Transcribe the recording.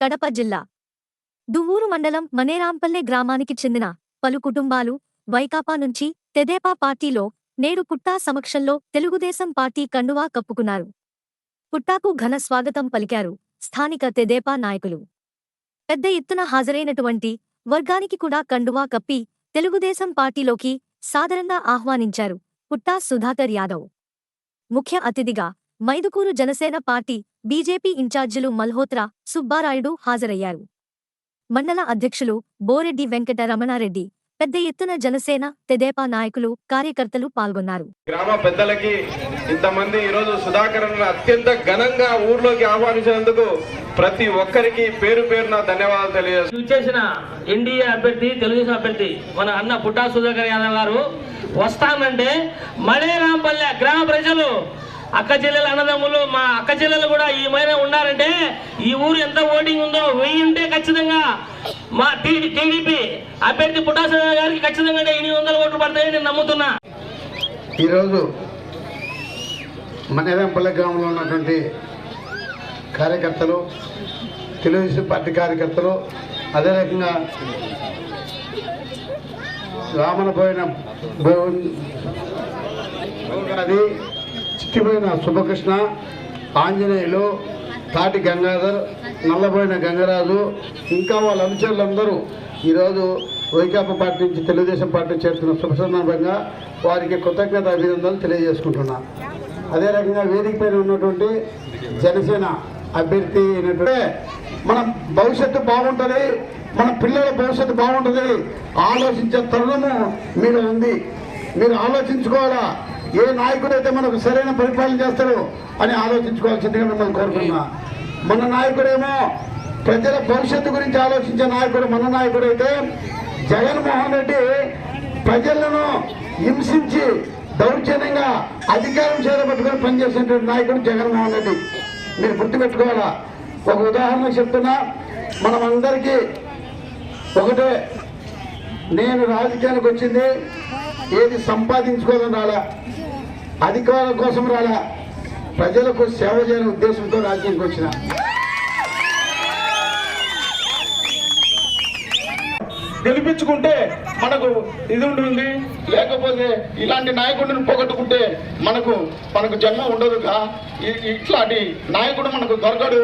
కడప జిల్లా దువ్వూరు మండలం మనేరాంపల్లె గ్రామానికి చెందిన పలు కుటుంబాలు వైకాపా నుంచి తెదేపా పార్టీలో నేడు పుట్టా సమక్షంలో తెలుగుదేశం పార్టీ కండువా కప్పుకున్నారు. పుట్టాకు ఘన స్వాగతం పలికారు స్థానిక తెదేపా నాయకులు. పెద్ద ఎత్తున హాజరైనటువంటి వర్గానికి కూడా కండువా కప్పి తెలుగుదేశం పార్టీలోకి సాదరంగా ఆహ్వానించారు పుట్టా సుధాకర్ యాదవ్. ముఖ్య అతిథిగా మైదుకూరు జనసేన పార్టీ బీజేపీ ఇన్ఛార్జీలు మల్హోత్రా సుబ్బారాయుడు హాజరయ్యారు. మండల అధ్యక్షులు బోరెడ్డి వెంకట రమణారెడ్డి, పెద్ద ఎత్తున జనసేన తెదేపా నాయకులు కార్యకర్తలు పాల్గొన్నారు. గ్రామ పెద్దలకి ఇంతమంది ఈరోజు సుధాకర్ అత్యంత ఘనంగా ఊర్లోకి ఆహ్వానించినందుకు ప్రతి ఒక్కరికి పేరు పేరున ధన్యవాదాలు తెలియజేస్తున్నా. ఎన్డీఏ అభ్యర్థి తెలుగుదేశం అభ్యర్థి మన అన్న పుట్టా సుధాకర్ యాదవ్ గారు వస్తానంటే మనేరాంపల్లె గ్రామ ప్రజలు అక్క చెల్లెలు అన్నదమ్ములు మా అక్క చెల్లెలు కూడా ఈ మైన ఉన్నారంటే ఈ ఊరు ఎంత ఓటింగ్ ఉందో 1000 ఉంటే ఖచ్చితంగా మా టీడీపీ అభ్యర్థి పుట్టా సుధాకర్ గారికి ఖచ్చితంగా 800 ఓట్లు పడతాయని నేను నమ్ముతున్నా. ఈరోజు మనేరాంపల్లె గ్రామంలో ఉన్నటువంటి కార్యకర్తలు, తెలుగుదేశం పార్టీ కార్యకర్తలు, అదే రకంగా రామనపోయిన అది చిట్టిపోయిన శుభకృష్ణ, ఆంజనేయులు, తాటి గంగాధర్, నల్లబోయిన గంగరాజు, ఇంకా వాళ్ళ అనుచరులందరూ ఈరోజు వైకాపా పార్టీ నుంచి తెలుగుదేశం పార్టీ చేరుతున్న శుభ సందర్భంగా వారికి కృతజ్ఞత అభినందనలు తెలియజేసుకుంటున్నా. అదే రకంగా వేదిక పైన ఉన్నటువంటి జనసేన అభ్యర్థి అయినటువంటి మన భవిష్యత్తు బాగుంటుంది, మన పిల్లల భవిష్యత్తు బాగుంటుంది ఆలోచించే తరుణము మీలో ఉంది. మీరు ఆలోచించుకోవాలా, ఏ నాయకుడైతే మనకు సరైన పరిపాలన చేస్తారో అని ఆలోచించుకోవాల్సిందిగా మిమ్మల్ని కోరుకున్నా. మన నాయకుడేమో ప్రజల భవిష్యత్తు గురించి ఆలోచించే నాయకుడు మన నాయకుడైతే, జగన్మోహన్ రెడ్డి ప్రజలను హింసించి దౌర్జన్యంగా అధికారం చేరబట్టుకొని పనిచేసేటువంటి నాయకుడు జగన్మోహన్ రెడ్డి. మీరు గుర్తుపెట్టుకోవాలా. ఒక ఉదాహరణ చెప్తున్నా, మనం అందరికీ ఒకటే, నేను రాజకీయానికి వచ్చింది ఏది సంపాదించుకోవాలని రాలా, అధికారం కోసం రాలా, ప్రజలకు సేవ చేయాలనే ఉద్దేశంతో రాజకీయానికి వచ్చిన. గెలిపించుకుంటే మనకు ఇది ఉంటుంది, లేకపోతే ఇలాంటి నాయకుడిని పోగొట్టుకుంటే మనకు జన్మ ఉండదుగా. ఇట్లాంటి నాయకుడు మనకు దొరకడు.